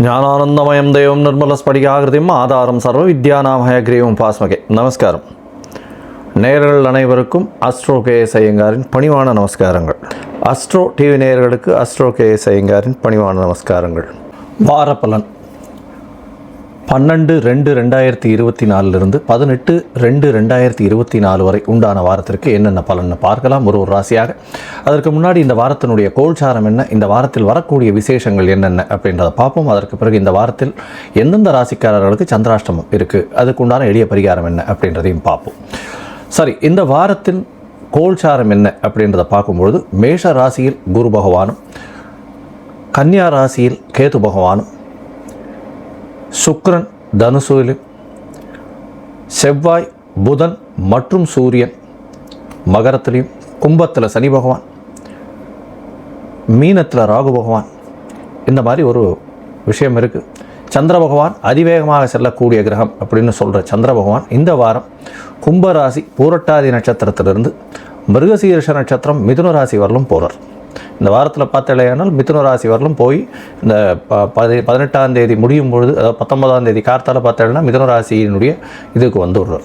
ஞானானந்தமயம் தெய்வம் நிர்மலஸ்படிகாகிருதியும் ஆதாரம் சர்வ வித்யாநாமய கிரீவம் பாஸ்மகே. நமஸ்காரம். நேயர்கள் அனைவருக்கும் அஸ்ட்ரோ கேஎஸ் ஐயங்காரின் பணிவான நமஸ்காரங்கள். அஸ்ட்ரோ டிவி நேயர்களுக்கு அஸ்ட்ரோ கேஎஸ் ஐயங்காரின் பணிவான நமஸ்காரங்கள். வாரப்பலன் 12/2/2024 18/2/2024 வரை உண்டான வாரத்திற்கு என்னென்ன பலன்னு பார்க்கலாம் ஒரு ராசியாக. அதற்கு முன்னாடி இந்த வாரத்தினுடைய கோல்சாரம் என்ன, இந்த வாரத்தில் வரக்கூடிய விசேஷங்கள் என்னென்ன அப்படின்றத பார்ப்போம். அதற்கு பிறகு இந்த வாரத்தில் எந்தெந்த ராசிக்காரர்களுக்கு சந்திராஷ்டமம் இருக்குது, அதுக்கு உண்டான எளிய பரிகாரம் என்ன அப்படின்றதையும் பார்ப்போம். சரி, இந்த வாரத்தின் கோல்சாரம் என்ன அப்படின்றத பார்க்கும்பொழுது மேஷ ராசியில் குரு பகவானும், கன்னியா ராசியில் கேது பகவானும், சுக்கிரன் தனுசுவிலும், செவ்வாய் புதன் மற்றும் சூரியன் மகரத்திலையும், கும்பத்தில் சனி பகவான், மீனத்தில் ராகு பகவான், இந்த மாதிரி ஒரு விஷயம் இருக்குது. சந்திர பகவான் அதிவேகமாக செல்லக்கூடிய கிரகம் அப்படின்னு சொல்கிற சந்திர பகவான் இந்த வாரம் கும்பராசி பூரட்டாதி நட்சத்திரத்திலிருந்து மிருகசீரிஷ நட்சத்திரம் மிதுன ராசி வரலும் போகிறார். இந்த வாரத்தில் பார்த்தலையானால் மிதுன ராசி வரலும் போய் இந்த 18ஆம் தேதி முடியும் பொழுது, அதாவது 19ஆம் தேதி கார்த்தால பார்த்தேன்னா மிதுன ராசியினுடைய இதுக்கு வந்துடுறார்.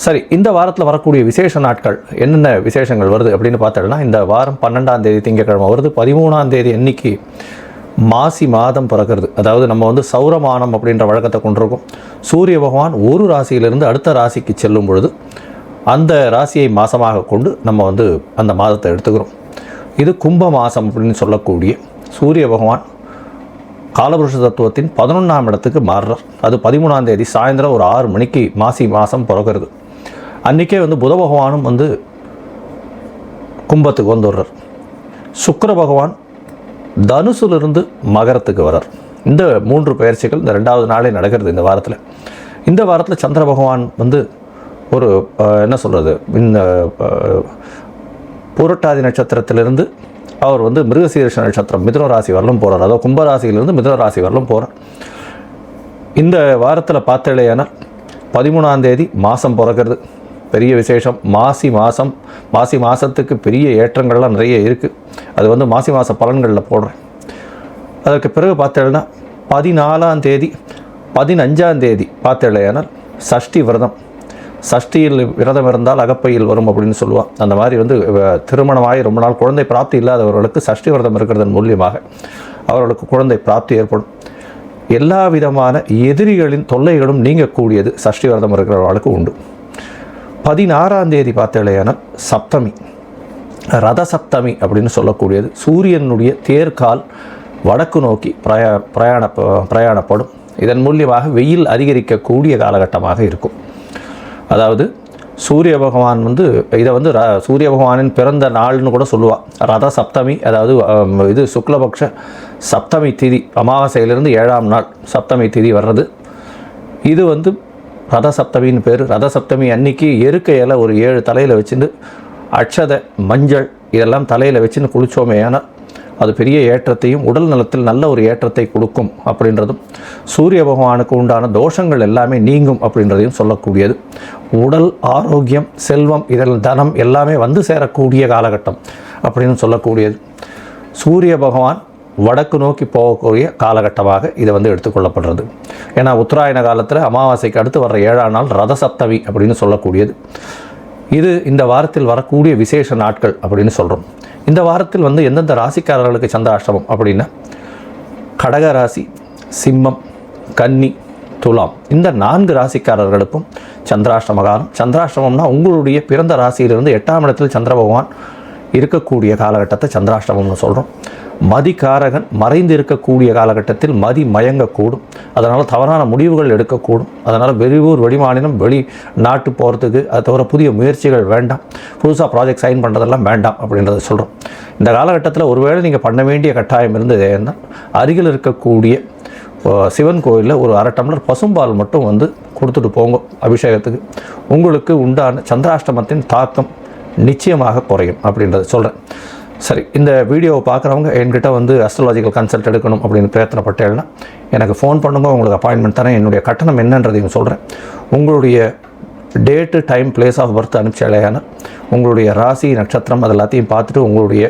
சரி, இந்த வாரத்தில் வரக்கூடிய விசேஷ நாட்கள் என்னென்ன விசேஷங்கள் வருது அப்படின்னு பார்த்தோம்னா, இந்த வாரம் 12ஆம் தேதி திங்கட்கிழமை வருது. 13ஆம் தேதி அன்னைக்கு மாசி மாதம் பிறக்கிறது. அதாவது நம்ம சௌரமானம் அப்படின்ற வழக்கத்தை கொண்டிருக்கோம். சூரிய பகவான் ஒரு ராசியிலிருந்து அடுத்த ராசிக்கு செல்லும் பொழுது அந்த ராசியை மாதமாக கொண்டு நம்ம அந்த மாதத்தை எடுத்துக்கிறோம். இது கும்ப மாதம் அப்படின்னு சொல்லக்கூடிய சூரிய பகவான் காலபுருஷ தத்துவத்தின் 11ஆம் இடத்துக்கு மாறுறார். அது 13ஆம் தேதி சாயந்தரம் ஒரு 6 மணிக்கு மாசி மாதம் பிறக்கிறது. அன்றைக்கே புத பகவானும் கும்பத்துக்கு வந்துடுறார். சுக்கிர பகவான் தனுசுலிருந்து மகரத்துக்கு வரார். இந்த 3 பயிற்சிகள் இந்த 2வது நாளே நடக்கிறது இந்த வாரத்தில். இந்த வாரத்தில் சந்திர பகவான் ஒரு என்ன சொல்கிறது, இந்த பூரட்டாதி நட்சத்திரத்திலிருந்து அவர் மிருகசீரிஷ நட்சத்திரம் மிதுன ராசி வரலும் போகிறார். அதாவது கும்பராசியிலிருந்து மிதுன ராசி வரலும் போகிறார். இந்த வாரத்தில் பார்த்தேன்னா 13ஆம் தேதி மாதம் பிறக்கிறது. பெரிய விசேஷம். மாசி மாதத்துக்கு பெரிய ஏற்றங்கள்லாம் நிறைய இருக்குது. அது மாசி மாத பலன்களில் போடுறேன். அதற்கு பிறகு பார்த்தேன்னா 14ஆம் தேதி 15ஆம் தேதி பார்த்தேனால் சஷ்டி விரதம். சஷ்டியில் விரதம் இருந்தால் அகப்பையில் வரும் அப்படின்னு சொல்லுவாள். அந்த மாதிரி திருமணமாகி ரொம்ப நாள் குழந்தை பிராப்தி இல்லாதவர்களுக்கு சஷ்டி விரதம் இருக்கிறதன் மூலியமாக அவர்களுக்கு குழந்தை பிராப்தி ஏற்படும். எல்லா விதமான எதிரிகளின் தொல்லைகளும் நீங்கக்கூடியது சஷ்டி விரதம் இருக்கிறவர்களுக்கு உண்டு. 16ஆம் தேதி பார்த்தேனால் சப்தமி, ரத சப்தமி அப்படின்னு சொல்லக்கூடியது. சூரியனுடைய தேர்கால் வடக்கு நோக்கி பிரயாணப்படும். இதன் மூலியமாக வெயில் அதிகரிக்கக்கூடிய காலகட்டமாக இருக்கும். அதாவது சூரிய பகவான் இதை சூரிய பகவானின் பிறந்த நாள்னு கூட சொல்லுவாள். ரத சப்தமி, அதாவது இது சுக்லபக்ஷ சப்தமி திதி, அமாவாசையிலிருந்து 7ஆம் நாள் சப்தமி திதி வர்றது. இது ரத சப்தமின்னு பேர். ரத சப்தமி அன்னைக்கு எருக்கை இலை ஒரு 7 தலையில் வச்சுட்டு அட்சதை மஞ்சள் இதெல்லாம் தலையில் வச்சுன்னு குளித்தோமே, ஆனால் அது பெரிய ஏற்றத்தையும் உடல் நலத்தில் நல்ல ஒரு ஏற்றத்தை கொடுக்கும் அப்படின்றதும், சூரிய பகவானுக்கு உண்டான தோஷங்கள் எல்லாமே நீங்கும் அப்படின்றதையும் சொல்லக்கூடியது. உடல் ஆரோக்கியம், செல்வம், இதில் தனம் எல்லாமே சேரக்கூடிய காலகட்டம் அப்படின்னு சொல்லக்கூடியது. சூரிய பகவான் வடக்கு நோக்கி போகக்கூடிய காலகட்டமாக இதை எடுத்துக்கொள்ளப்படுறது. ஏன்னா உத்தராயண காலத்தில் அமாவாசைக்கு அடுத்து வர்ற 7ஆம் நாள் ரத சப்தமி அப்படின்னு சொல்லக்கூடியது. இது இந்த வாரத்தில் வரக்கூடிய விசேஷ நாட்கள் அப்படின்னு சொல்கிறோம். இந்த வாரத்தில் எந்தெந்த ராசிக்காரர்களுக்கு சந்திராஷ்டமம் அப்படின்னா, கடக ராசி, சிம்மம், கன்னி, துலாம், இந்த 4 ராசிக்காரர்களுக்கும் சந்திராஷ்டம காலம். சந்திராஷ்டமம்னா உங்களுடைய பிறந்த ராசியிலிருந்து 8ஆம் இடத்தில் சந்திர பகவான் இருக்கக்கூடிய காலகட்டத்தை சந்திராஷ்டமம்னு சொல்கிறோம். மதிகாரகன் மறைந்து இருக்கக்கூடிய காலகட்டத்தில் மதி மயங்கக்கூடும். அதனால் தவறான முடிவுகள் எடுக்கக்கூடும். அதனால் வெளியூர் வெளிமாநிலம் வெளி நாட்டு போகிறதுக்கு அதை தவிர புதிய முயற்சிகள் வேண்டாம். புதுசாக ப்ராஜெக்ட் சைன் பண்ணுறதெல்லாம் வேண்டாம் அப்படின்றத சொல்கிறோம். இந்த காலகட்டத்தில் ஒருவேளை நீங்கள் பண்ண வேண்டிய கட்டாயம் இருந்தது ஏன்னா, அருகில் இருக்கக்கூடிய சிவன் கோயிலில் ஒரு 1/2 டம்ளர் பசும்பால் மட்டும் கொடுத்துட்டு போங்க அபிஷேகத்துக்கு. உங்களுக்கு உண்டான சந்திராஷ்டமத்தின் தாக்கம் நிச்சயமாக குறையும் அப்படின்றத சொல்கிறேன். சரி, இந்த வீடியோவை பார்க்குறவங்க என்கிட்ட அஸ்ட்ராலாஜிக்கல் கன்சல்ட் எடுக்கணும் அப்படின்னு பிரயத்தனப்பட்டேன்னா எனக்கு ஃபோன் பண்ணுங்க, உங்களுக்கு அப்பாயின்மெண்ட் தரேன். என்னுடைய கட்டணம் என்னன்றதையும் சொல்கிறேன். உங்களுடைய date, time, place of birth அனுப்பிச்சாலேயான உங்களுடைய ராசி, நட்சத்திரம் அது எல்லாத்தையும் பார்த்துட்டு, உங்களுடைய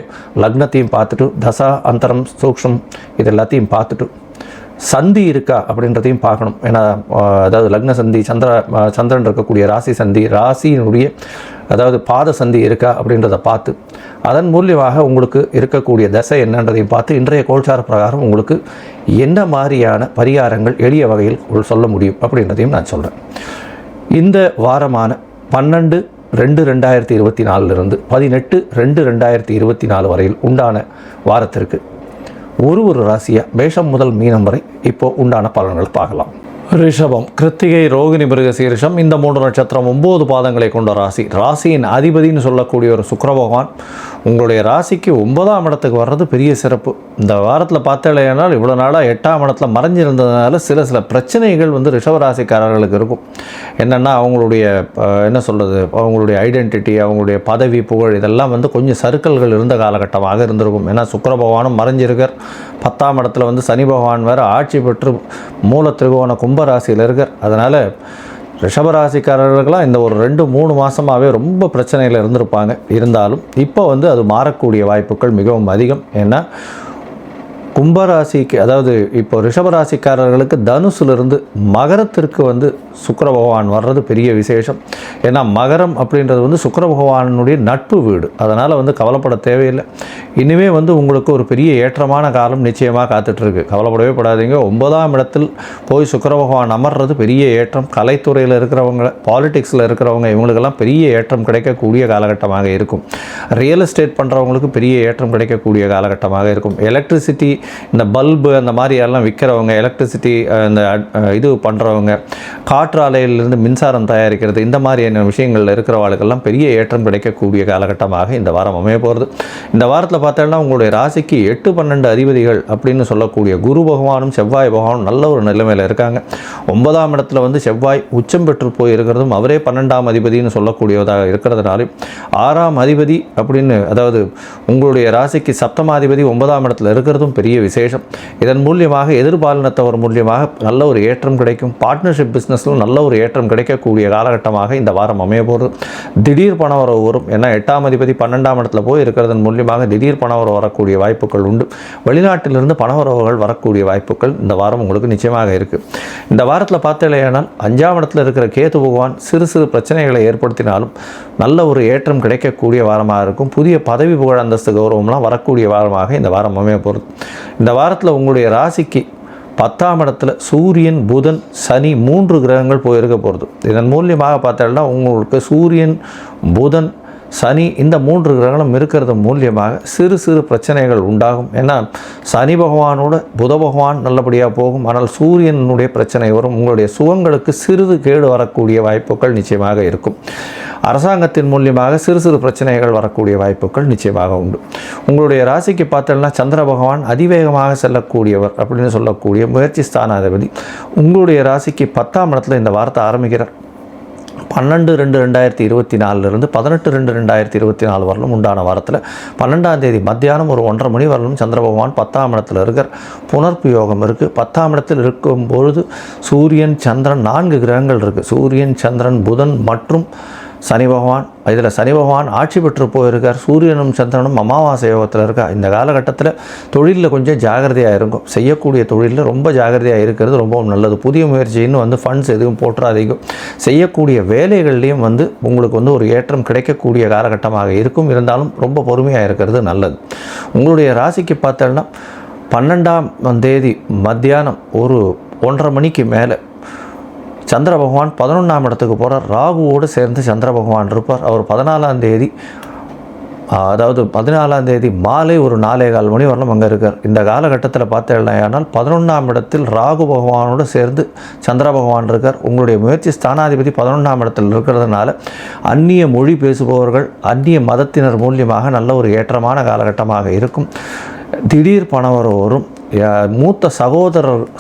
லக்னத்தையும் பார்த்துட்டு, தசா அந்தரம் சூக்ஷம் இது எல்லாத்தையும் பார்த்துட்டு சந்தி இருக்கா அப்படின்றதையும் பார்க்கணும். ஏன்னா அதாவது லக்ன சந்தி, சந்திரன் இருக்கக்கூடிய ராசி சந்தி, ராசியினுடைய அதாவது பாத சந்தி இருக்கா அப்படின்றத பார்த்து அதன் மூலியமாக உங்களுக்கு இருக்கக்கூடிய தசை என்னன்றதையும் பார்த்து இன்றைய கோல்சார பிரகாரம் உங்களுக்கு என்ன மாதிரியான பரிகாரங்கள் எளிய வகையில் சொல்ல முடியும் அப்படின்றதையும் நான் சொல்கிறேன். இந்த வாரமான 12/2/2024 18/2/2024 வரையில் உண்டான வாரத்திற்கு ஒரு ராசியாக மேஷம் முதல் மீனம் வரை இப்போது உண்டான பலன்கள் பார்க்கலாம். ரிஷபம், கிருத்திகை, ரோகிணி, மிருகசீரிஷம் இந்த 3 நட்சத்திரம் 9 பாதங்களை கொண்ட ராசி. ராசியின் அதிபதினு சொல்லக்கூடிய ஒரு சுக்கிர பகவான் உங்களுடைய ராசிக்கு 9ஆம் இடத்துக்கு வர்றது பெரிய சிறப்பு. இந்த வாரத்தில் பார்த்தேனால் இவ்வளோ நாளாக 8ஆம் இடத்துல மறைஞ்சிருந்ததுனால சில பிரச்சனைகள் வந்து ரிஷபராசிக்காரர்களுக்கு இருக்கும். என்னென்னா அவங்களுடைய என்ன சொல்கிறது, அவங்களுடைய ஐடென்டிட்டி, அவங்களுடைய பதவி, புகழ் இதெல்லாம் வந்து கொஞ்சம் சறுக்கல்கள் இருந்த காலகட்டமாக இருந்திருக்கும். ஏன்னா சுக்கிர பகவானும் மறைஞ்சிருக்கார். 10ஆம் இடத்துல வந்து சனி பகவான் வேறு ஆட்சி பெற்று மூல திரிகோண கும்பராசியில் இருக்கார். அதனால் ரிஷபராசிக்காரர்களுக்கெல்லாம் இந்த ஒரு 2-3 மாதமாகவே ரொம்ப பிரச்சனையில் இருந்திருப்பாங்க. இருந்தாலும் இப்போ வந்து அது மாறக்கூடிய வாய்ப்புகள் மிகவும் அதிகம். ஏன்னா கும்பராசிக்கு அதாவது இப்போ ரிஷபராசிக்காரர்களுக்கு தனுசிலிருந்து மகரத்திற்கு வந்து சுக்கிர பகவான் வர்றது பெரிய விசேஷம். ஏன்னா மகரம் அப்படின்றது வந்து சுக்கிர பகவானுடைய நட்பு வீடு. அதனால் வந்து கவலைப்பட தேவையில்லை. இனிமே வந்து உங்களுக்கு ஒரு பெரிய ஏற்றமான காலம் நிச்சயமாக காத்துட்ருக்கு. கவலைப்படவே படாதீங்க. 9ஆம் இடத்தில் போய் சுக்கிர பகவான் அமர்றது பெரிய ஏற்றம். கலைத்துறையில் இருக்கிறவங்க, பாலிடிக்ஸில் இருக்கிறவங்க இவங்களுக்கெல்லாம் பெரிய ஏற்றம் கிடைக்கக்கூடிய காலகட்டமாக இருக்கும். ரியல் எஸ்டேட் பண்ணுறவங்களுக்கு பெரிய ஏற்றம் கிடைக்கக்கூடிய காலகட்டமாக இருக்கும். எலக்ட்ரிசிட்டி, இந்த பல்பு அந்த மாதிரி எல்லாம் விற்கிறவங்க, எலக்ட்ரிசிட்டி இந்த இது பண்ணுறவங்க, காற்றாலையிலிருந்து மின்சாரம் தயாரிக்கிறது, இந்த மாதிரியான விஷயங்களில் இருக்கிறவர்களுக்கெல்லாம் பெரிய ஏற்றம் கிடைக்கக்கூடிய காலகட்டமாக இந்த வாரம் அமைய போகிறது. இந்த வாரத்தில் பார்த்தோம்னா உங்களுடைய ராசிக்கு 8-12 அதிபதிகள் அப்படின்னு சொல்லக்கூடிய குரு பகவானும் செவ்வாய் பகவானும் நல்ல ஒரு நிலைமையில் இருக்காங்க. 9ஆம் இடத்துல வந்து செவ்வாய் உச்சம் பெற்று போய் இருக்கிறதும் அவரே 12ஆம் அதிபதினு சொல்லக்கூடியதாக இருக்கிறதுனால 6ஆம் அதிபதி அப்படின்னு அதாவது உங்களுடைய ராசிக்கு சப்தமாதிபதி 9ஆம் இடத்துல இருக்கிறதும் பெரிய விசேஷம். இதன் மூலியமாக எதிர்பாலினத்தவர் மூலியமாக நல்ல ஒரு ஏற்றம் கிடைக்கும். பார்ட்னர்ஷிப் பிஸ்னஸில் நல்ல ஒரு ஏற்றம் கிடைக்கக்கூடிய காலகட்டமாக இந்த வாரம் அமைய போகிறது. திடீர் பணவரவு வரும். ஏன்னா 8ஆம் அதிபதி 12ஆம் இடத்துல போய் இருக்கிறதன் மூலியமாக திடீர் பணவரவு வரக்கூடிய வாய்ப்புகள் உண்டு. வெளிநாட்டிலிருந்து பணவரவுகள் வரக்கூடிய வாய்ப்புகள் இந்த வாரம் உங்களுக்கு நிச்சயமாக இருக்குது. இந்த வாரத்தில் பார்த்தேனால் 5ஆம் இடத்துல இருக்கிற கேது பகவான் சிறு பிரச்சனைகளை ஏற்படுத்தினாலும் நல்ல ஒரு ஏற்றம் கிடைக்கக்கூடிய வாரமாக இருக்கும். புதிய பதவி, புகழ், அந்தஸ்து, கௌரவம்லாம் வரக்கூடிய வாரமாக இந்த வாரம் அமைய போகிறது. இந்த வாரத்தில் உங்களுடைய ராசிக்கு 10ஆம் இடத்துல சூரியன், புதன், சனி 3 கிரகங்கள் போயிருக்க போகிறது. இதன் மூலியமாக பார்த்தோம்னா உங்களுக்கு சூரியன், புதன், சனி இந்த 3 கிரகங்களும் இருக்கிறது மூலியமாக சிறு பிரச்சனைகள் உண்டாகும். ஏன்னா சனி பகவானோட புத பகவான் நல்லபடியாக போகும். ஆனால் சூரியனுடைய பிரச்சனை வரும். உங்களுடைய சுகங்களுக்கு சிறிது கேடு வரக்கூடிய வாய்ப்புகள் நிச்சயமாக இருக்கும். அரசாங்கத்தின் மூலியமாக சிறு பிரச்சனைகள் வரக்கூடிய வாய்ப்புகள் நிச்சயமாக உண்டு. உங்களுடைய ராசிக்கு பார்த்தோம்னா சந்திர பகவான் அதிவேகமாக செல்லக்கூடியவர் அப்படின்னு சொல்லக்கூடிய முயற்சி ஸ்தானாதிபதி உங்களுடைய ராசிக்கு 10ஆம் இடத்துல இந்த வாரத்தை ஆரம்பிக்கிறார். 12/2/2024 18/2/2024 வரலும் உண்டான வாரத்தில் 12ஆம் தேதி மத்தியானம் ஒரு 1:30 மணி வரலும் சந்திர பகவான் 10ஆம் இடத்துல இருக்கார். புனர்ப்பு யோகம் இருக்குது. 10ஆம் இடத்தில் இருக்கும் பொழுது சூரியன், சந்திரன் 4 கிரகங்கள் இருக்குது. சூரியன், சந்திரன், புதன் மற்றும் சனி பகவான். இதில் சனி பகவான் ஆட்சி பெற்று போயிருக்கார். சூரியனும் சந்திரனும் அமாவாசை யோகத்தில் இருக்கா. இந்த காலகட்டத்தில் தொழிலில் கொஞ்சம் ஜாகிரதையாக இருக்கும். செய்யக்கூடிய தொழிலில் ரொம்ப ஜாகிரதையாக இருக்கிறது ரொம்பவும் நல்லது. புதிய முயற்சின்னு வந்து ஃபண்ட்ஸ் எதுவும் போட்டுறாதீங்க. செய்யக்கூடிய வேலைகள்லேயும் வந்து உங்களுக்கு வந்து ஒரு ஏற்றம் கிடைக்கக்கூடிய காலகட்டமாக இருக்கும். இருந்தாலும் ரொம்ப பொறுமையாக இருக்கிறது நல்லது. உங்களுடைய ராசிக்கு பார்த்தோன்னா 12ஆம் தேதி மத்தியானம் ஒரு 1:30 மணிக்கு மேலே சந்திர பகவான் 11ஆம் இடத்துக்கு போகிறார். ராகுவோடு சேர்ந்து சந்திர பகவான் இருப்பார். அவர் 14ஆம் தேதி அதாவது 14ஆம் தேதி மாலை ஒரு 4:15 மணி வரலும் அங்கே இருக்கார். இந்த காலகட்டத்தில் பார்த்தேனால் 11ஆம் இடத்தில் ராகு பகவானோடு சேர்ந்து சந்திர பகவான் இருக்கார். உங்களுடைய முயற்சி ஸ்தானாதிபதி 11ஆம் இடத்தில் இருக்கிறதுனால அந்நிய மொழி பேசுபவர்கள், அந்நிய மதத்தினர் மூலியமாக நல்ல ஒரு ஏற்றமான காலகட்டமாக இருக்கும். திடீர் பணவரவு வரும். மூத்த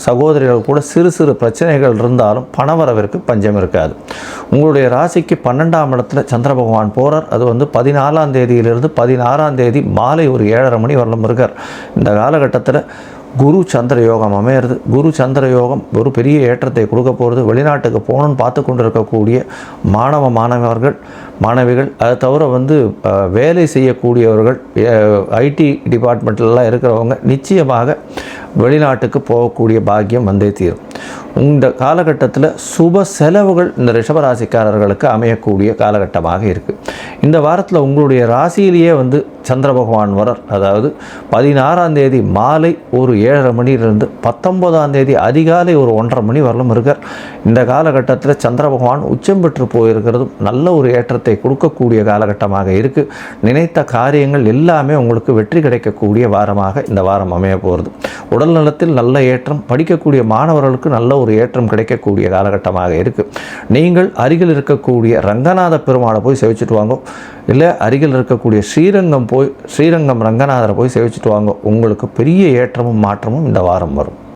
சகோதரிகள் கூட சிறு பிரச்சனைகள் இருந்தாலும் பணவரவிற்கு பஞ்சம் இருக்காது. உங்களுடைய ராசிக்கு 12ஆம் இடத்துல சந்திர பகவான் போகிறார். அது வந்து 14ஆம் தேதியிலிருந்து 16ஆம் தேதி மாலை ஒரு 7:30 மணி வரலும் இருக்கார். இந்த காலகட்டத்தில் குரு சந்திர யோகம் அமையிறது. குரு சந்திர யோகம் ஒரு பெரிய ஏற்றத்தை கொடுக்க போகிறது. வெளிநாட்டுக்கு போகணுன்னு பார்த்து கொண்டு இருக்கக்கூடிய மாணவிகள் அதை தவிர வந்து வேலை செய்யக்கூடியவர்கள், ஐடி டிபார்ட்மெண்ட்லாம் இருக்கிறவங்க நிச்சயமாக வெளிநாட்டுக்கு போகக்கூடிய பாக்கியம் வந்தே தீரும். இந்த காலகட்டத்தில் சுப செலவுகள் இந்த ரிஷபராசிக்காரர்களுக்கு அமையக்கூடிய காலகட்டமாக இருக்குது. இந்த வாரத்தில் உங்களுடைய ராசியிலேயே வந்து சந்திர பகவான் வரார். அதாவது 16ஆம் தேதி மாலை ஒரு 7:30 மணியிலிருந்து 19ஆம் தேதி அதிகாலை ஒரு 1:30 மணி வரலும் இருக்கார். இந்த காலகட்டத்தில் சந்திர பகவான் உச்சம் பெற்று போயிருக்கிறதும் நல்ல ஒரு ஏற்றத்தை கொடுக்கக்கூடிய காலகட்டமாக இருக்குது. நினைத்த காரியங்கள் எல்லாமே உங்களுக்கு வெற்றி கிடைக்கக்கூடிய வாரமாக இந்த வாரம் அமைய போகிறது. உடல் நலத்தில் நல்ல ஏற்றம், படிக்கக்கூடிய மாணவர்களுக்கு நல்ல ஒரு ஏற்றம் கிடைக்கக்கூடிய காலகட்டமாக இருக்குது. நீங்கள் அருகில் இருக்கக்கூடிய ரங்கநாத பெருமாளை போய் சேவிச்சுட்டு வாங்க, இல்லை அருகில் இருக்கக்கூடிய ஸ்ரீரங்கம் ரங்கநாதரை போய் சேவிச்சுட்டு வாங்க. உங்களுக்கு பெரிய ஏற்றமும் மாற்றமும் இந்த வாரம் வரும்.